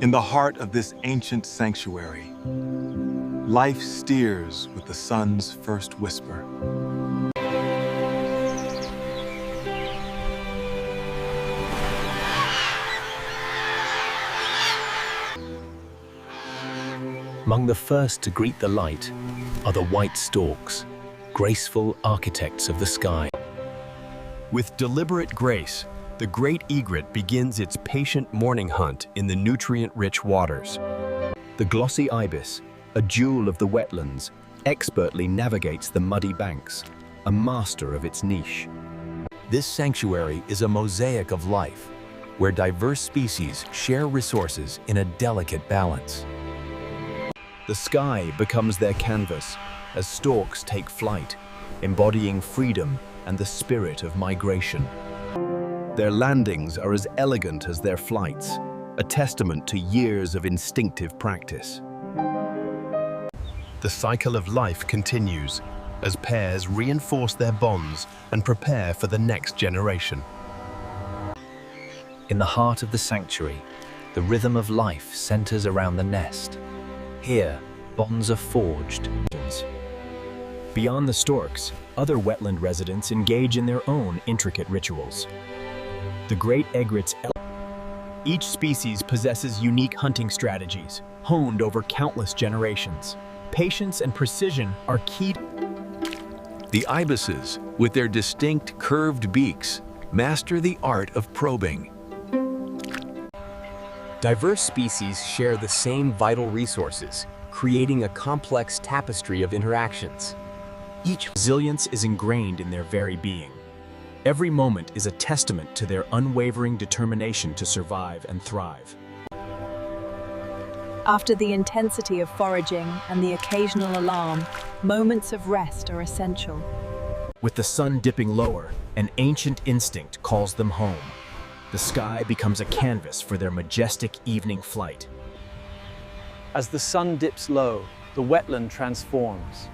In the heart of this ancient sanctuary, life steers with the sun's first whisper. Among the first to greet the light are the white storks, graceful architects of the sky. With deliberate grace, the great egret begins its patient morning hunt in the nutrient-rich waters. The glossy ibis, a jewel of the wetlands, expertly navigates the muddy banks, a master of its niche. This sanctuary is a mosaic of life, where diverse species share resources in a delicate balance. The sky becomes their canvas as storks take flight, embodying freedom and the spirit of migration. Their landings are as elegant as their flights, a testament to years of instinctive practice. The cycle of life continues as pairs reinforce their bonds and prepare for the next generation. In the heart of the sanctuary, the rhythm of life centers around the nest. Here, bonds are forged. Beyond the storks, other wetland residents engage in their own intricate rituals. The great egret's each species possesses unique hunting strategies, honed over countless generations. Patience and precision are key. The ibises, with their distinct curved beaks, master the art of probing. Diverse species share the same vital resources, creating a complex tapestry of interactions. Each resilience is ingrained in their very being. Every moment is a testament to their unwavering determination to survive and thrive. After the intensity of foraging and the occasional alarm, moments of rest are essential. With the sun dipping lower, an ancient instinct calls them home. The sky becomes a canvas for their majestic evening flight. As the sun dips low, the wetland transforms.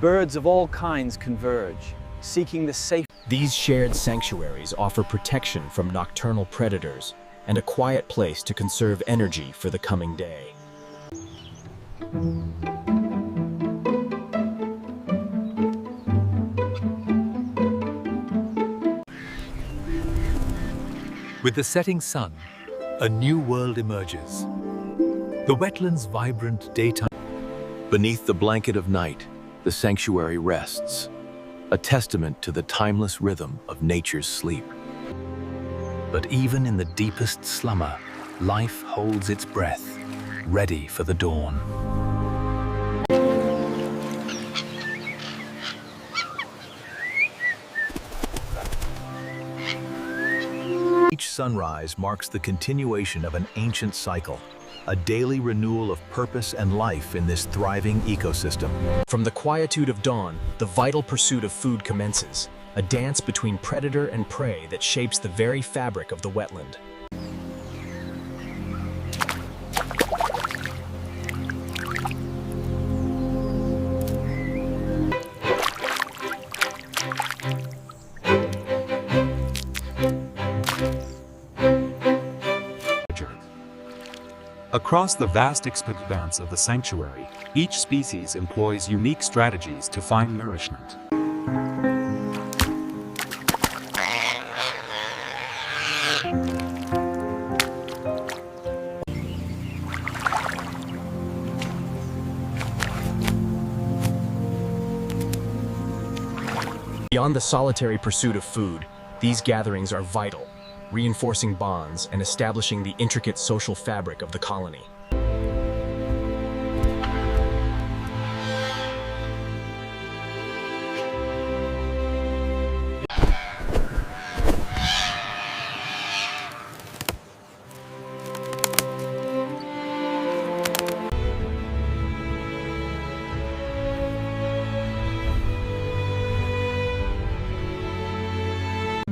Birds of all kinds converge, seeking the safe. These shared sanctuaries offer protection from nocturnal predators and a quiet place to conserve energy for the coming day. With the setting sun, a new world emerges. The wetland's vibrant daytime. Beneath the blanket of night, the sanctuary rests, a testament to the timeless rhythm of nature's sleep. But even in the deepest slumber, life holds its breath, ready for the dawn. Each sunrise marks the continuation of an ancient cycle, a daily renewal of purpose and life in this thriving ecosystem. From the quietude of dawn, the vital pursuit of food commences, a dance between predator and prey that shapes the very fabric of the wetland. Across the vast expanse of the sanctuary, each species employs unique strategies to find nourishment. Beyond the solitary pursuit of food, these gatherings are vital, reinforcing bonds and establishing the intricate social fabric of the colony.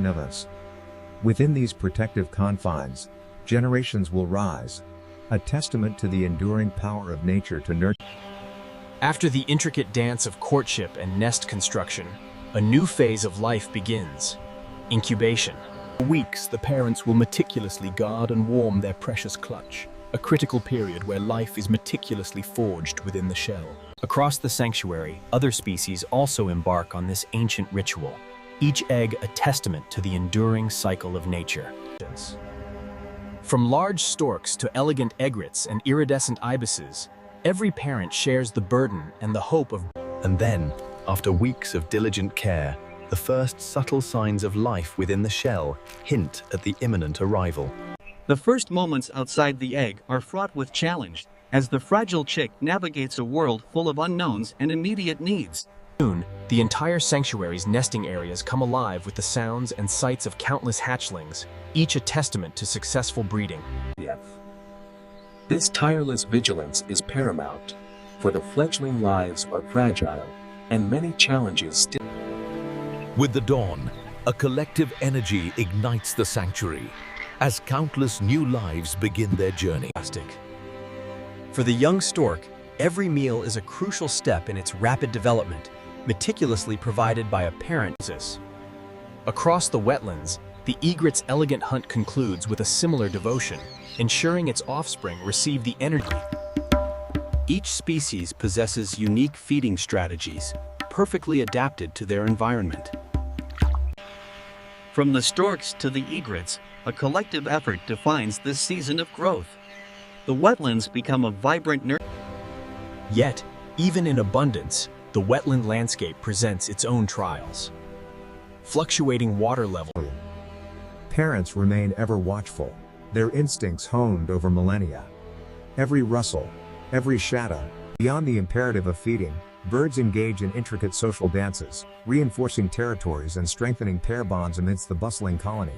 Of us. Within these protective confines, generations will rise, a testament to the enduring power of nature to nurture. After the intricate dance of courtship and nest construction, a new phase of life begins: incubation. For weeks, the parents will meticulously guard and warm their precious clutch, a critical period where life is meticulously forged within the shell. Across the sanctuary, other species also embark on this ancient ritual, each egg a testament to the enduring cycle of nature. From large storks to elegant egrets and iridescent ibises, every parent shares the burden and the hope of... And then, after weeks of diligent care, the first subtle signs of life within the shell hint at the imminent arrival. The first moments outside the egg are fraught with challenge, as the fragile chick navigates a world full of unknowns and immediate needs. Soon, the entire sanctuary's nesting areas come alive with the sounds and sights of countless hatchlings, each a testament to successful breeding. This tireless vigilance is paramount, for the fledgling lives are fragile, and many challenges still. With the dawn, a collective energy ignites the sanctuary, as countless new lives begin their journey. For the young stork, every meal is a crucial step in its rapid development, meticulously provided by a parent. Across the wetlands, the egret's elegant hunt concludes with a similar devotion, ensuring its offspring receive the energy. Each species possesses unique feeding strategies, perfectly adapted to their environment. From the storks to the egrets, a collective effort defines this season of growth. The wetlands become a vibrant Yet, even in abundance, the wetland landscape presents its own trials. Fluctuating water level. Parents remain ever watchful, their instincts honed over millennia. Every rustle, every shadow, beyond the imperative of feeding, birds engage in intricate social dances, reinforcing territories and strengthening pair bonds amidst the bustling colony.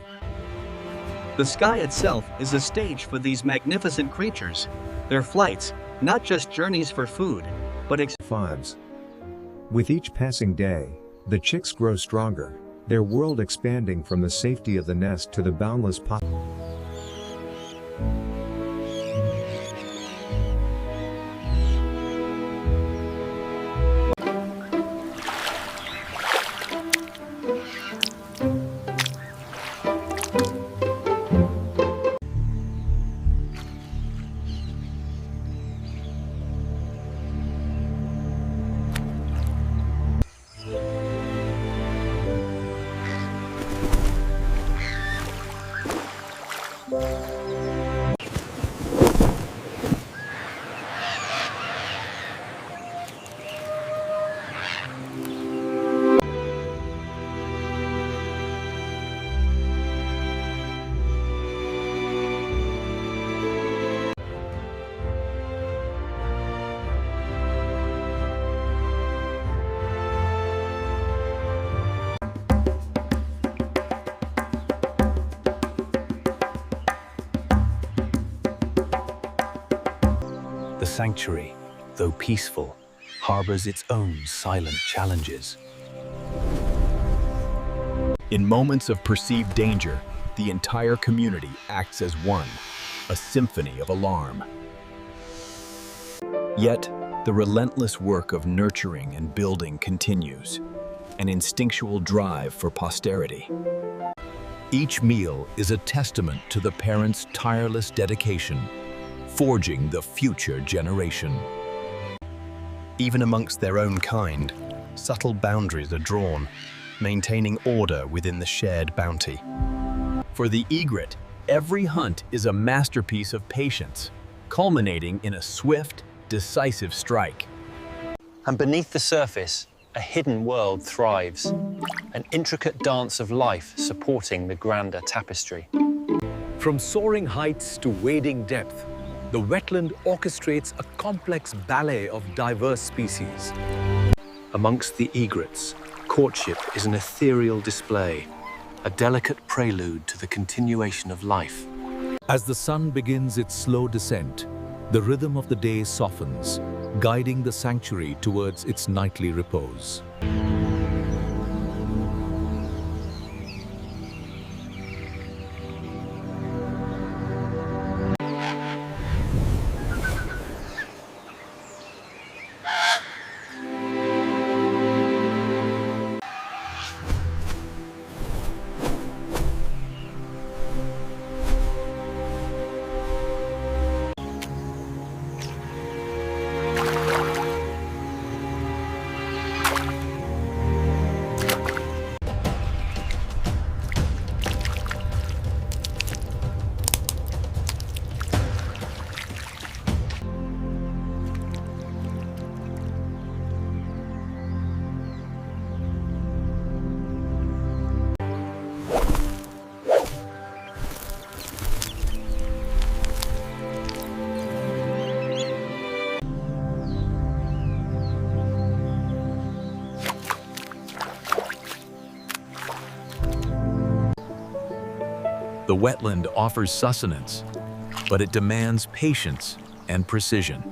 The sky itself is a stage for these magnificent creatures. Their flights, not just journeys for food, but finds. With each passing day, the chicks grow stronger, their world expanding from the safety of the nest to the boundless possibilities. The sanctuary, though peaceful, harbors its own silent challenges. In moments of perceived danger, the entire community acts as one, a symphony of alarm. Yet, the relentless work of nurturing and building continues, an instinctual drive for posterity. Each meal is a testament to the parents' tireless dedication, forging the future generation. Even amongst their own kind, subtle boundaries are drawn, maintaining order within the shared bounty. For the egret, every hunt is a masterpiece of patience, culminating in a swift, decisive strike. And beneath the surface, a hidden world thrives, an intricate dance of life supporting the grander tapestry. From soaring heights to wading depth, the wetland orchestrates a complex ballet of diverse species. Amongst the egrets, courtship is an ethereal display, a delicate prelude to the continuation of life. As the sun begins its slow descent, the rhythm of the day softens, guiding the sanctuary towards its nightly repose. The wetland offers sustenance, but it demands patience and precision.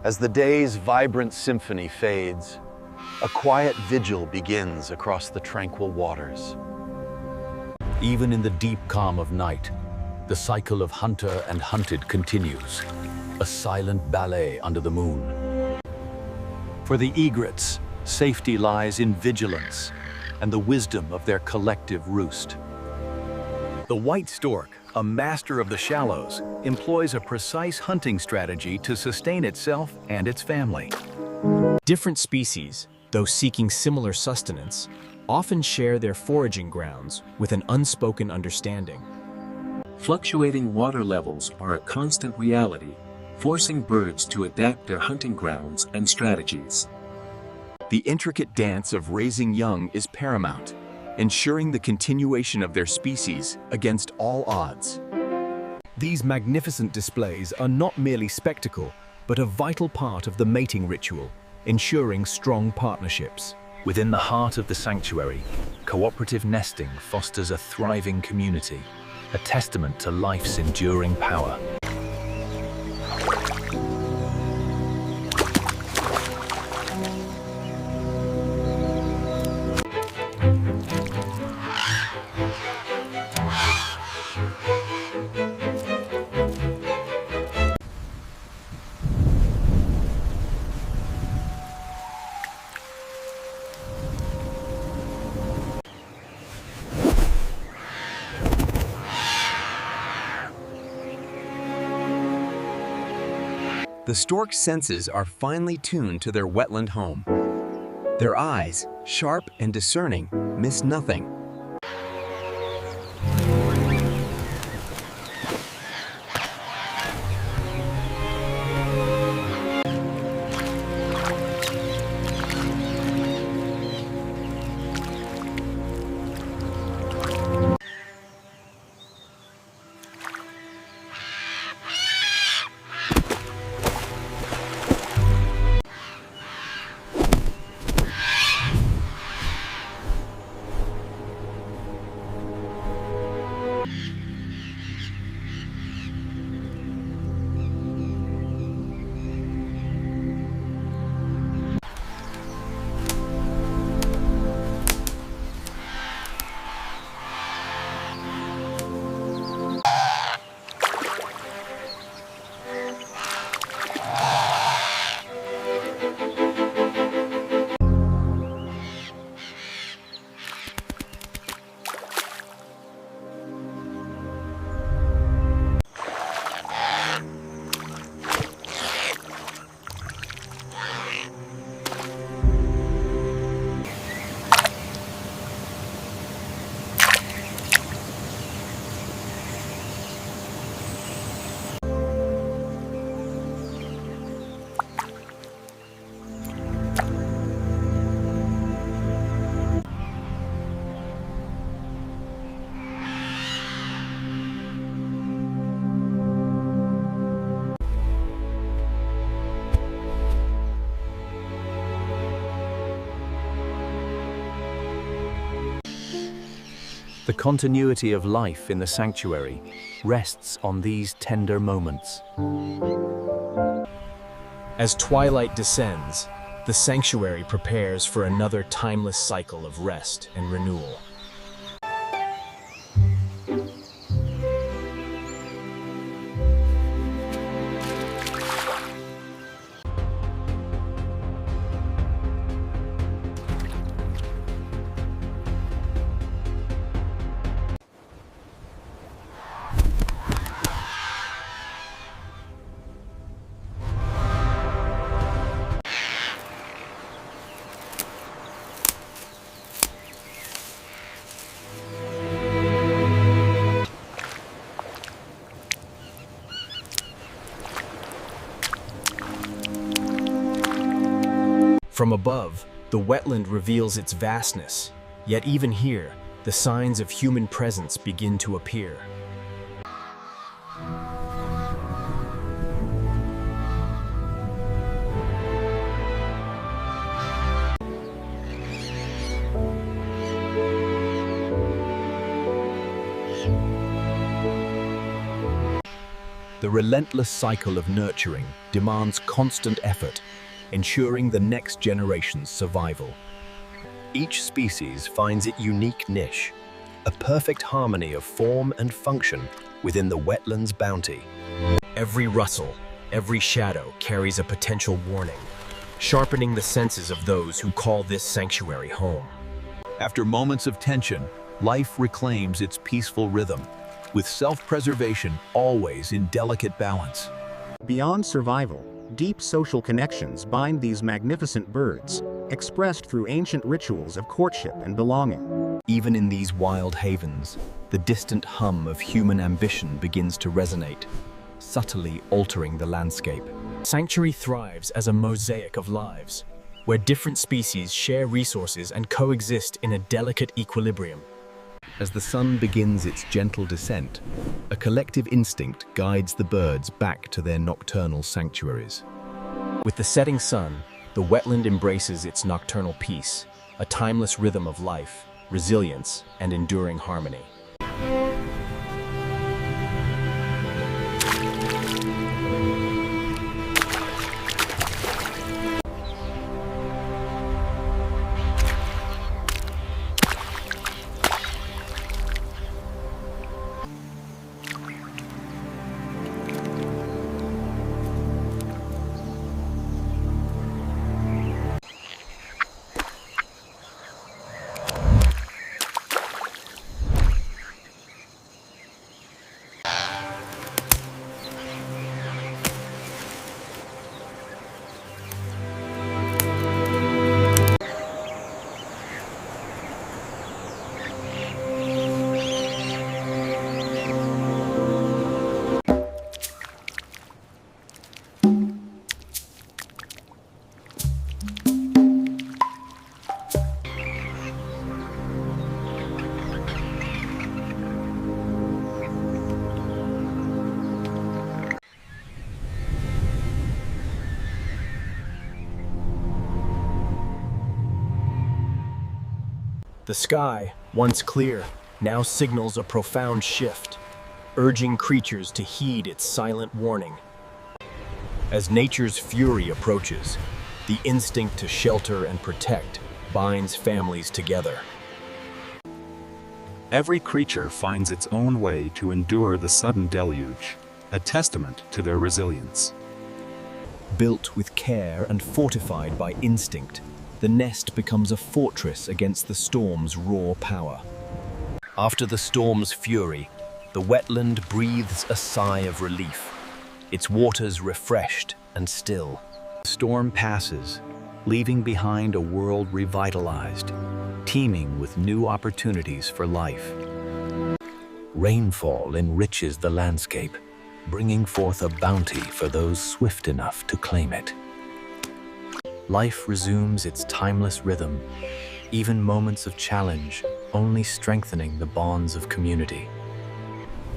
As the day's vibrant symphony fades, a quiet vigil begins across the tranquil waters. Even in the deep calm of night, the cycle of hunter and hunted continues, a silent ballet under the moon. For the egrets, safety lies in vigilance and the wisdom of their collective roost. The white stork, a master of the shallows, employs a precise hunting strategy to sustain itself and its family. Different species, though seeking similar sustenance, often share their foraging grounds with an unspoken understanding. Fluctuating water levels are a constant reality, forcing birds to adapt their hunting grounds and strategies. The intricate dance of raising young is paramount, ensuring the continuation of their species against all odds. These magnificent displays are not merely spectacle, but a vital part of the mating ritual, ensuring strong partnerships. Within the heart of the sanctuary, cooperative nesting fosters a thriving community, a testament to life's enduring power. The stork's senses are finely tuned to their wetland home. Their eyes, sharp and discerning, miss nothing. The continuity of life in the sanctuary rests on these tender moments. As twilight descends, The sanctuary prepares for another timeless cycle of rest and renewal. From above, the wetland reveals its vastness, yet even here, the signs of human presence begin to appear. The relentless cycle of nurturing demands constant effort, ensuring the next generation's survival. Each species finds its unique niche, a perfect harmony of form and function within the wetland's bounty. Every rustle, every shadow carries a potential warning, sharpening the senses of those who call this sanctuary home. After moments of tension, life reclaims its peaceful rhythm, with self-preservation always in delicate balance. Beyond survival, deep social connections bind these magnificent birds, expressed through ancient rituals of courtship and belonging. Even in these wild havens, the distant hum of human ambition begins to resonate, subtly altering the landscape. Sanctuary thrives as a mosaic of lives, where different species share resources and coexist in a delicate equilibrium. As the sun begins its gentle descent, a collective instinct guides the birds back to their nocturnal sanctuaries. With the setting sun, the wetland embraces its nocturnal peace, a timeless rhythm of life, resilience, and enduring harmony. The sky, once clear, now signals a profound shift, urging creatures to heed its silent warning. As nature's fury approaches, the instinct to shelter and protect binds families together. Every creature finds its own way to endure the sudden deluge, a testament to their resilience. Built with care and fortified by instinct, the nest becomes a fortress against the storm's raw power. After the storm's fury, the wetland breathes a sigh of relief, its waters refreshed and still. The storm passes, leaving behind a world revitalized, teeming with new opportunities for life. Rainfall enriches the landscape, bringing forth a bounty for those swift enough to claim it. Life resumes its timeless rhythm, even moments of challenge only strengthening the bonds of community.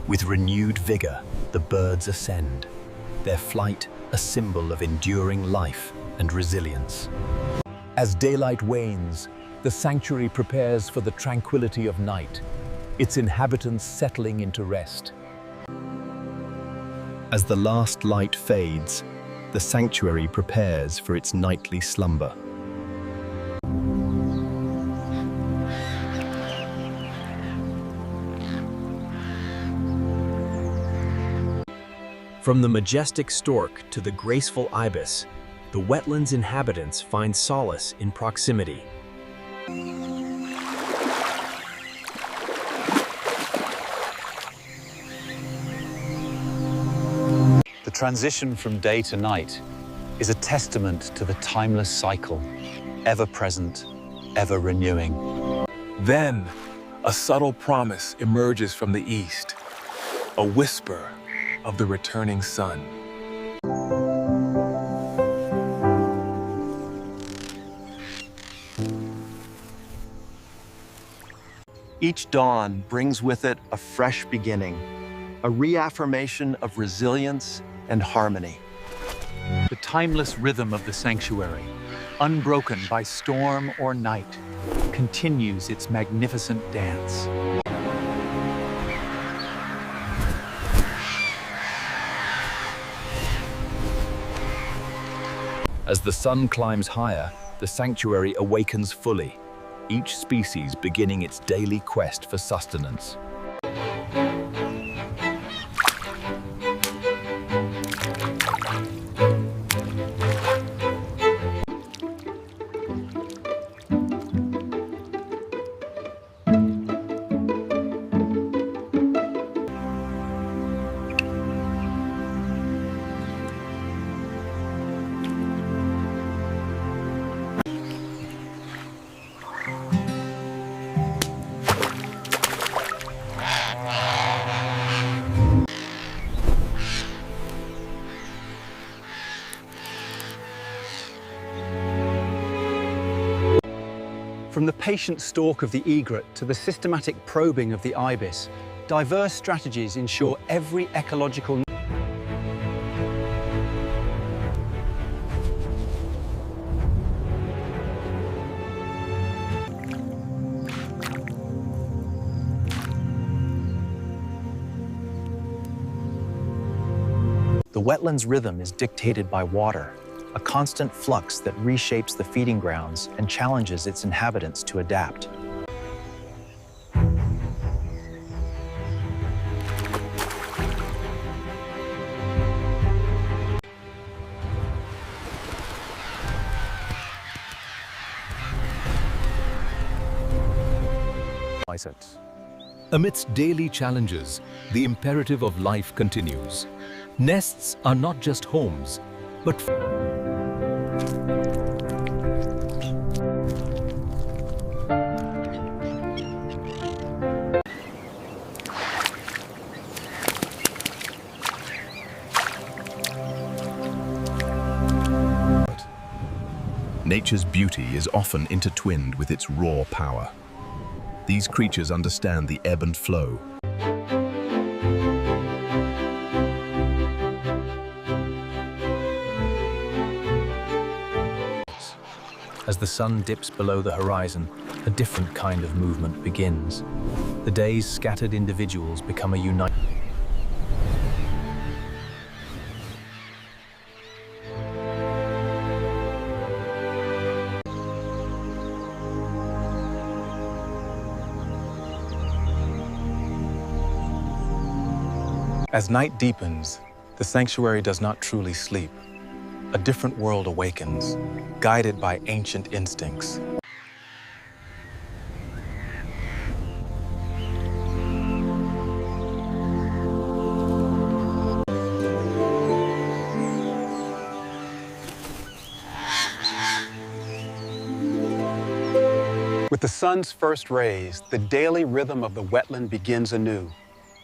With renewed vigor, the birds ascend, their flight a symbol of enduring life and resilience. As daylight wanes, the sanctuary prepares for the tranquility of night, its inhabitants settling into rest. As the last light fades, the sanctuary prepares for its nightly slumber. From the majestic stork to the graceful ibis, the wetland's inhabitants find solace in proximity. The transition from day to night is a testament to the timeless cycle, ever present, ever renewing. Then, a subtle promise emerges from the east, a whisper of the returning sun. Each dawn brings with it a fresh beginning, a reaffirmation of resilience and harmony. The timeless rhythm of the sanctuary, unbroken by storm or night, continues its magnificent dance. As the sun climbs higher, the sanctuary awakens fully, each species beginning its daily quest for sustenance. From the patient stalk of the egret to the systematic probing of the ibis, diverse strategies ensure every ecological The wetland's rhythm is dictated by water, a constant flux that reshapes the feeding grounds and challenges its inhabitants to adapt. Amidst daily challenges, the imperative of life continues. Nests are not just homes, but Nature's beauty is often intertwined with its raw power. These creatures understand the ebb and flow. As the sun dips below the horizon, a different kind of movement begins. The day's scattered individuals become a united. As night deepens, the sanctuary does not truly sleep. A different world awakens, guided by ancient instincts. With the sun's first rays, the daily rhythm of the wetland begins anew,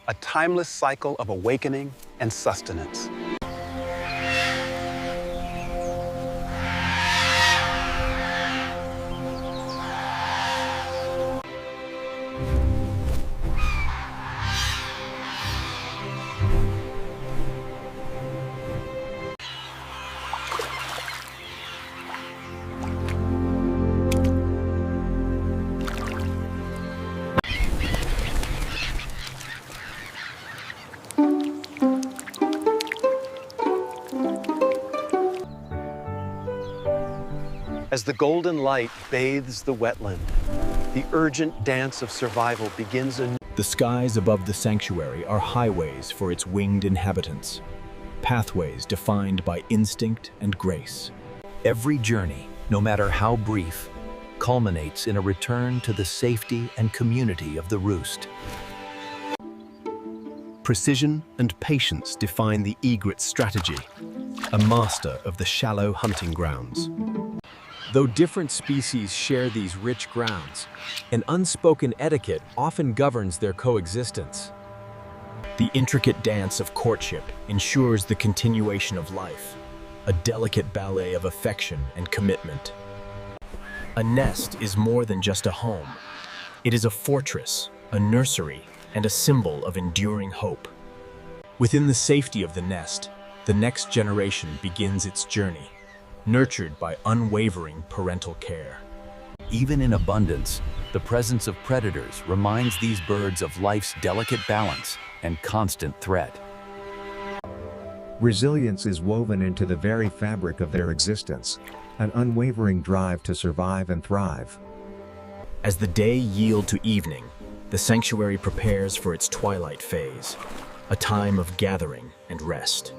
a timeless cycle of awakening and sustenance. As the golden light bathes the wetland, the urgent dance of survival begins anew. The skies above the sanctuary are highways for its winged inhabitants, pathways defined by instinct and grace. Every journey, no matter how brief, culminates in a return to the safety and community of the roost. Precision and patience define the egret's strategy, a master of the shallow hunting grounds. Though different species share these rich grounds, an unspoken etiquette often governs their coexistence. The intricate dance of courtship ensures the continuation of life, a delicate ballet of affection and commitment. A nest is more than just a home. It is a fortress, a nursery, and a symbol of enduring hope. Within the safety of the nest, the next generation begins its journey, nurtured by unwavering parental care. Even in abundance, the presence of predators reminds these birds of life's delicate balance and constant threat. Resilience is woven into the very fabric of their existence, an unwavering drive to survive and thrive. As the day yields to evening, the sanctuary prepares for its twilight phase, a time of gathering and rest.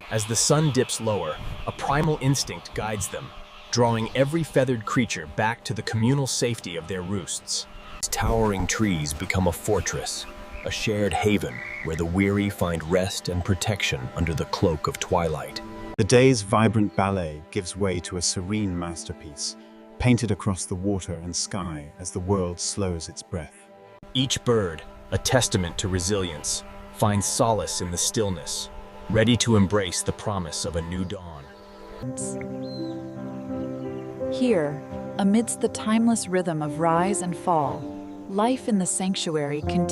As the sun dips lower, a primal instinct guides them, drawing every feathered creature back to the communal safety of their roosts. Towering trees become a fortress, a shared haven where the weary find rest and protection under the cloak of twilight. The day's vibrant ballet gives way to a serene masterpiece, painted across the water and sky as the world slows its breath. Each bird, a testament to resilience, finds solace in the stillness, ready to embrace the promise of a new dawn. Here, amidst the timeless rhythm of rise and fall, life in the sanctuary continues.